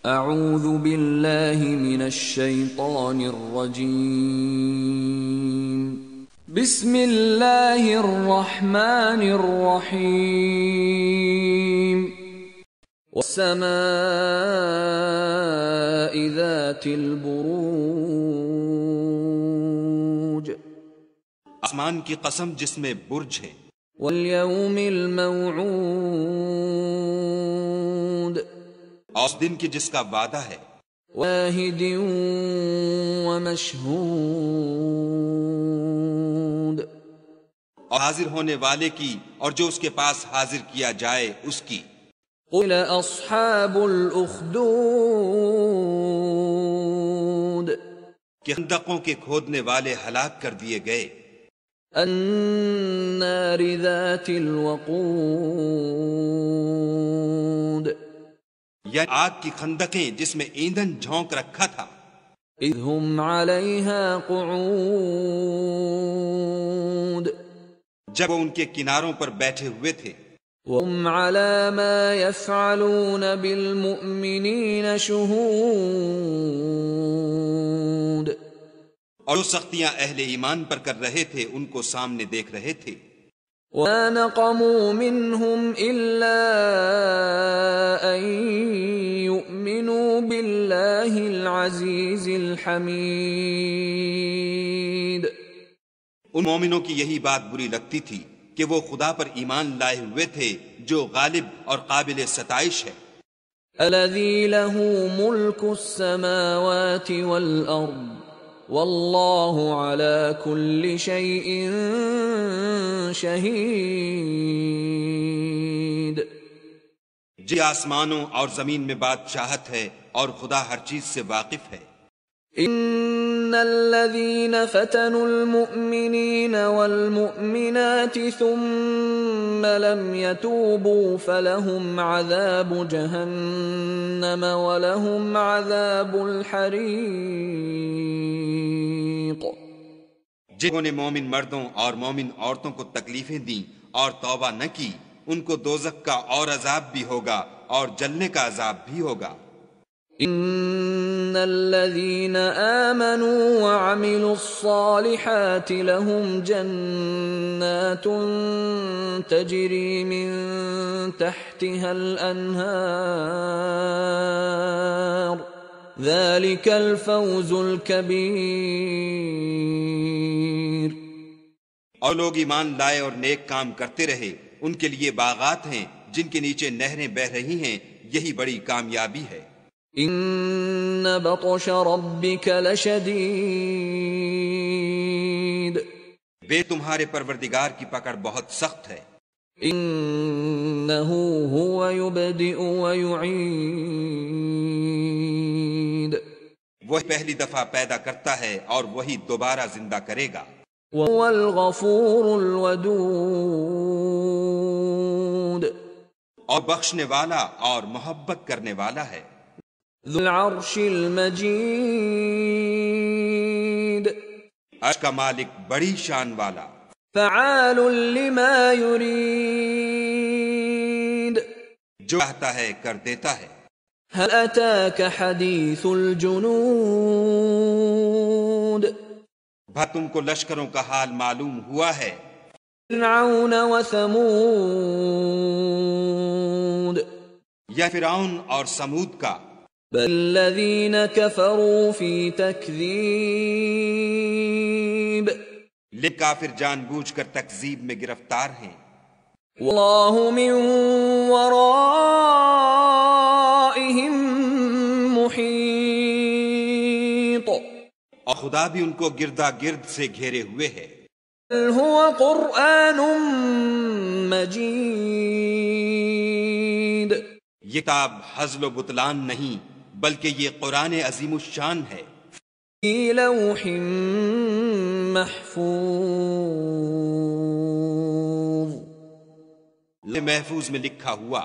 اعوذ باللہ من الشیطان الرجیم بسم اللہ الرحمن الرحیم والسماء ذات البروج آسمان کی قسم جس میں برج ہے، والیوم الموعود اور اس دن کی جس کا وعدہ ہے، واحد ومشہود اور حاضر ہونے والے کی اور جو اس کے پاس حاضر کیا جائے اس کی۔ قل اصحاب الاخدود کہ خندقوں کے کھودنے والے ہلاک کر دیے گئے، النار ذات الوقود یا آگ کی خندقیں جس میں ایندھن جھونک رکھا تھا، اذ هم علیہا قعود جب وہ ان کے کناروں پر بیٹھے ہوئے تھے، وهم على ما يفعلون بالمؤمنین شہود اور جو سختیاں اہل ایمان پر کر رہے تھے ان کو سامنے دیکھ رہے تھے۔ وَمَا نَقَمُوا مِنْهُمْ إِلَّا أَن يُؤْمِنُوا بِاللَّهِ الْعَزِيزِ الْحَمِيدِ۔ ان مومنوں کی یہی بات بری لگتی تھی کہ وہ خدا پر ایمان لائے ہوئے تھے جو غالب اور قابل ستائش ہے، الَّذِي لَهُ مُلْكُ السَّمَاوَاتِ وَالْأَرْضِ واللہ علی کل شیء شہید۔ جی آسمانوں اور زمین میں بادشاہت ہے اور خدا ہر چیز سے واقف ہے۔ ان الذین فتنوا المؤمنین والمؤمنات ثم لم يتوبوا فلهم عذاب جہنم ولهم عذاب الحریق۔ جنہوں نے مومن مردوں اور مومن عورتوں کو تکلیفیں دیں اور توبہ نہ کی، ان کو دوزخ کا اور عذاب بھی ہوگا اور جلنے کا عذاب بھی ہوگا۔ ان الذين آمنوا وعملوا الصالحات لهم جنات تجري من تحتها الأنهار ذلك الفوز الكبير۔ اور لوگ ایمان لائے اور نیک کام کرتے رہے، ان کے لیے باغات ہیں جن کے نیچے نہریں بہ رہی ہیں، یہی بڑی کامیابی ہے۔ ان بطش ربک لشدید، بے تمہارے پروردگار کی پکڑ بہت سخت ہے۔ انه هو يبدئ ويعید، وہی پہلی دفعہ پیدا کرتا ہے اور وہی دوبارہ زندہ کرے گا۔ وهو الغفور الودود، اور بخشنے والا اور محبت کرنے والا ہے۔ ذو العرش المجید، عرش کا مالک بڑی شان والا، فعال لما يرید، جو چاہتا ہے کر دیتا ہے۔ هل اتاك حدیث الجنود، بھلا تم کو لشکروں کا حال معلوم ہوا ہے؟ فرعون وثمود، یا فرعون اور سمود کا؟ بل الذین کفروا فی تکذیب، لیکن کافر جان بوجھ کر تکذیب میں گرفتار ہیں۔ واللہ من ورائہم محیط، اور خدا بھی ان کو گردا گرد سے گھیرے ہوئے ہے۔ بل هو قرآن مجید، یہ کتاب ہزل و بطلان نہیں بلکہ یہ قرآن عظیم الشان ہے، فی لوح محفوظ، محفوظ میں لکھا ہوا۔